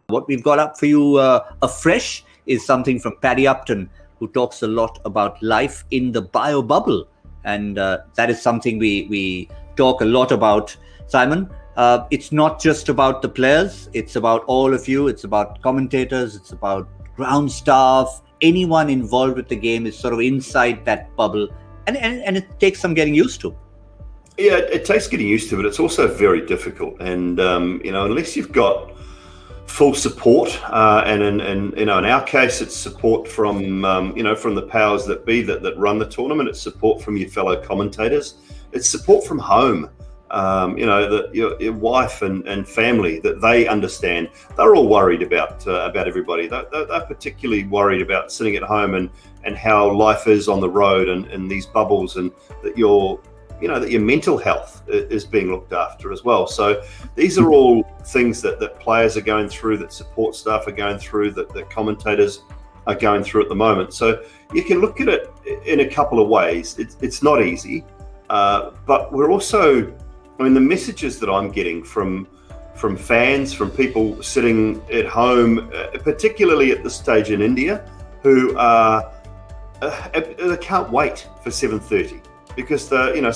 What we've got up for you afresh is something from Paddy Upton, who talks a lot about life in the bio bubble. And that is something we talk a lot about, Simon. It's not just about the players. It's about all of you. It's about commentators. It's about ground staff. Anyone involved with the game is sort of inside that bubble. And it takes some getting used to. Yeah, it takes getting used to, but it's also very difficult. And, unless you've got full support, and in our case, it's support from from the powers that be that run the tournament. It's support from your fellow commentators. It's support from home. Your wife and family, that they understand. They're all worried about everybody. They're particularly worried about sitting at home and how life is on the road and these bubbles, and that that your mental health is being looked after as well. So these are all things that players are going through, that support staff are going through, that commentators are going through at the moment. So you can look at it in a couple of ways. It's not easy, but we're also, the messages that I'm getting from fans, from people sitting at home, particularly at this stage in India, who they can't wait for 7:30. Because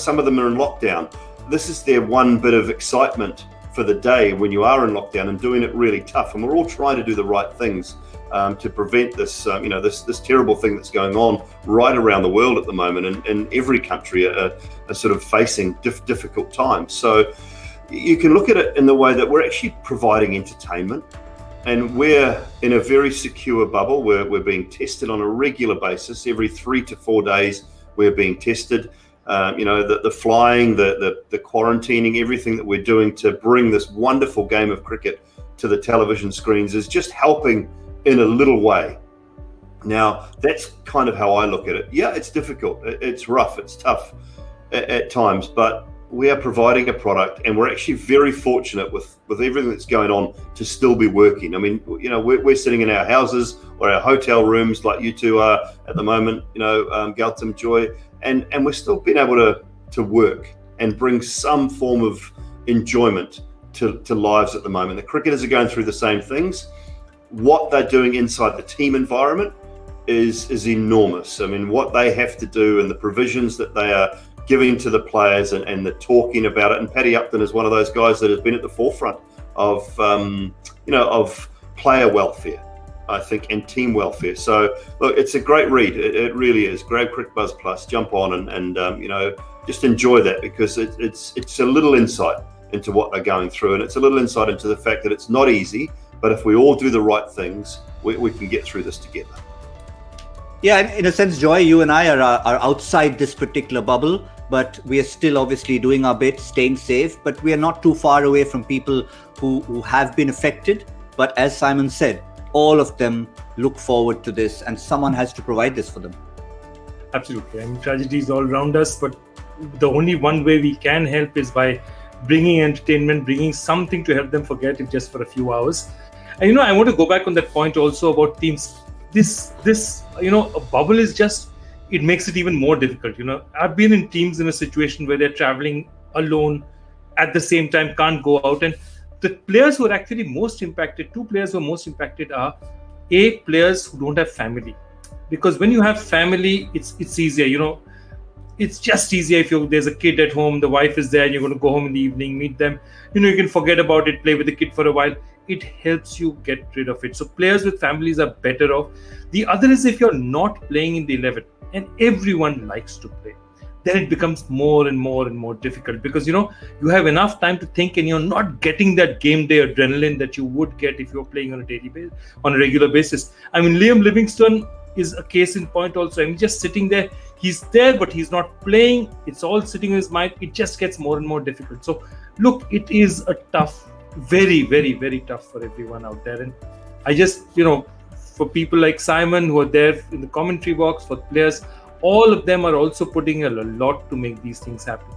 some of them are in lockdown. This is their one bit of excitement for the day when you are in lockdown, and doing it really tough. And we're all trying to do the right things to prevent this, this terrible thing that's going on right around the world at the moment, and every country are sort of facing difficult times. So you can look at it in the way that we're actually providing entertainment, and we're in a very secure bubble where we're being tested on a regular basis. Every 3 to 4 days, we're being tested. The flying, the quarantining, everything that we're doing to bring this wonderful game of cricket to the television screens is just helping in a little way. Now, that's kind of how I look at it. Yeah, it's difficult. It's rough. It's tough at times, but we are providing a product, and we're actually very fortunate with everything that's going on to still be working. We're sitting in our houses or our hotel rooms like you two are at the moment, Gautam, Joy, and we're still being able to work and bring some form of enjoyment to lives at the moment. The cricketers are going through the same things. What they're doing inside the team environment is enormous. What they have to do and the provisions that they are giving to the players and the talking about it. And Paddy Upton is one of those guys that has been at the forefront of player welfare, I think, and team welfare. So look, it's a great read. It really is. Grab Cricbuzz Plus, jump on and just enjoy that, because it's a little insight into what they're going through, and it's a little insight into the fact that it's not easy, but if we all do the right things, we can get through this together. Yeah, in a sense, Joy, you and I are outside this particular bubble, but we are still obviously doing our bit, staying safe, but we are not too far away from people who have been affected. But as Simon said, all of them look forward to this, and someone has to provide this for them. Absolutely. Tragedy is all around us, but the only one way we can help is by bringing entertainment, bringing something to help them forget it just for a few hours. And I want to go back on that point also about teams. This a bubble is just, it makes it even more difficult. I've been in teams in a situation where they're traveling alone at the same time, can't go out, and the players who are actually most impacted, two players who are most impacted are players who don't have family. Because when you have family, it's easier. It's just easier if there's a kid at home, the wife is there, and you're going to go home in the evening, meet them. You can forget about it, play with the kid for a while. It helps you get rid of it. So players with families are better off. The other is if you're not playing in the 11 and everyone likes to play, then it becomes more and more and more difficult, because you have enough time to think, and you're not getting that game day adrenaline that you would get if you're playing on a regular basis. Liam Livingstone is a case in point also. Just sitting there, he's there, but he's not playing. It's all sitting in his mind. It just gets more and more difficult. So look, it is a tough, very, very, very tough for everyone out there. And I just, for people like Simon who are there in the commentary box, for players, all of them are also putting a lot to make these things happen.